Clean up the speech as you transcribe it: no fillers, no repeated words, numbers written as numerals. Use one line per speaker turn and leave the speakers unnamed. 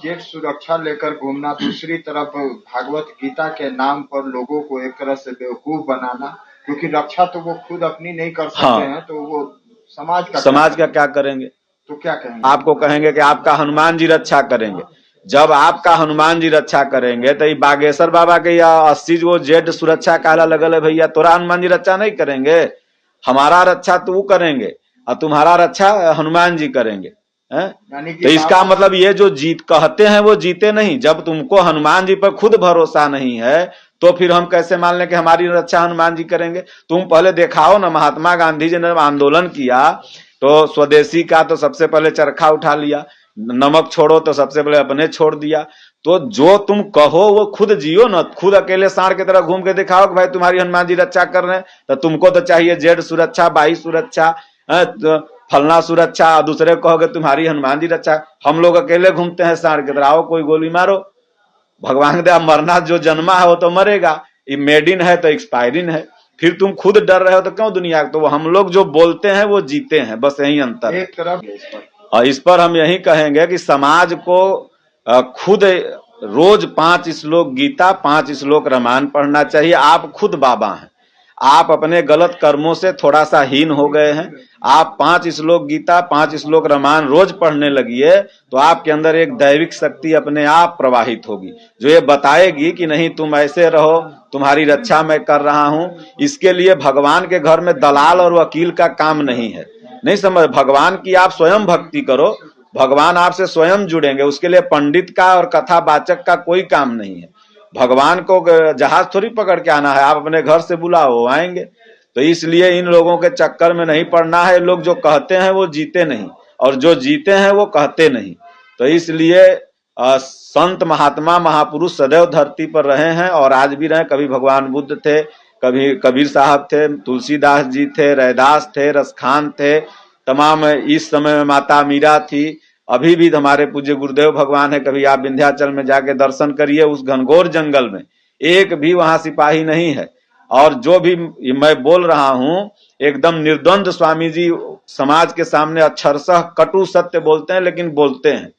Jet सुरक्षा लेकर घूमना, दूसरी तरफ भागवत गीता के नाम पर लोगों को एक तरह से बेवकूफ बनाना, क्योंकि रक्षा तो वो खुद अपनी नहीं कर सकते
हाँ,
हैं, तो वो समाज
का क्या करेंगे?
तो क्या कहेंगे?
आपको कहेंगे कि आपका हनुमान जी रक्षा करेंगे। जब आपका हनुमान जी रक्षा करेंगे तो ये बागेश्वर बाबा के या 80 वो जेड सुरक्षा काला लगल है भैया, तोरा हनुमान जी रक्षा नहीं करेंगे? हमारा रक्षा तू करेंगे और तुम्हारा रक्षा हनुमान जी करेंगे। तो इसका मतलब ये जो जीत कहते हैं वो जीते नहीं। जब तुमको हनुमान जी पर खुद भरोसा नहीं है तो फिर हम कैसे मान लें कि हमारी रक्षा हनुमान जी करेंगे? तुम पहले दिखाओ ना, महात्मा गांधी जी ने आंदोलन किया तो स्वदेशी का तो सबसे पहले चरखा उठा लिया, नमक छोड़ो तो सबसे पहले अपने छोड़ दिया। तो जो तुम कहो वो खुद जियो ना, खुद अकेले सांड की तरह घूम के दिखाओ कि भाई तुम्हारी हनुमान जी रक्षा कर रहे हैं। तो तुमको तो चाहिए जेड सुरक्षा, बाई सुरक्षा, फलना सुरक्षा, दूसरे कहोगे तुम्हारी हनुमान जी रक्षा। हम लोग अकेले घूमते हैं सांड की तरह, आओ कोई गोली मारो। भगवान दया मरना जो जन्मा है वो तो मरेगा, ये मेड इन है तो एक्सपायरिंग है। फिर तुम खुद डर रहे हो तो क्यों दुनिया? तो हम लोग जो बोलते हैं वो जीते हैं, बस यही अंतर है। और इस पर हम यही कहेंगे कि समाज को खुद रोज 5 श्लोक गीता, 5 श्लोक रामायण पढ़ना चाहिए। आप खुद बाबा हैं, आप अपने गलत कर्मों से थोड़ा सा हीन हो गए हैं। आप 5 श्लोक गीता, 5 श्लोक रामायण रोज पढ़ने लगिए तो आपके अंदर एक दैविक शक्ति अपने आप प्रवाहित होगी जो ये बताएगी कि नहीं तुम ऐसे रहो, तुम्हारी रक्षा मैं कर रहा हूं। इसके लिए भगवान के घर में दलाल और वकील का काम नहीं है, नहीं समझ? भगवान की आप स्वयं भक्ति करो, भगवान आपसे स्वयं जुड़ेंगे। उसके लिए पंडित का और कथावाचक का कोई काम नहीं है। भगवान को जहाज थोड़ी पकड़ के आना है, आप अपने घर से बुलाओ आएंगे। तो इसलिए इन लोगों के चक्कर में नहीं पड़ना है। लोग जो कहते हैं वो जीते नहीं, और जो जीते हैं वो कहते नहीं। तो इसलिए संत महात्मा महापुरुष सदैव धरती पर रहे हैं और आज भी रहे। कभी भगवान बुद्ध थे, कभी कबीर साहब थे, तुलसीदास जी थे, रैदास थे, रसखान थे, तमाम इस समय में माता मीरा थी। अभी भी हमारे पूज्य गुरुदेव भगवान है। कभी आप विंध्याचल में जाके दर्शन करिए, उस घनघोर जंगल में एक भी वहां सिपाही नहीं है। और जो भी मैं बोल रहा हूं एकदम निर्द्वंद स्वामी जी समाज के सामने अक्षरशः कटु सत्य बोलते हैं, लेकिन बोलते हैं।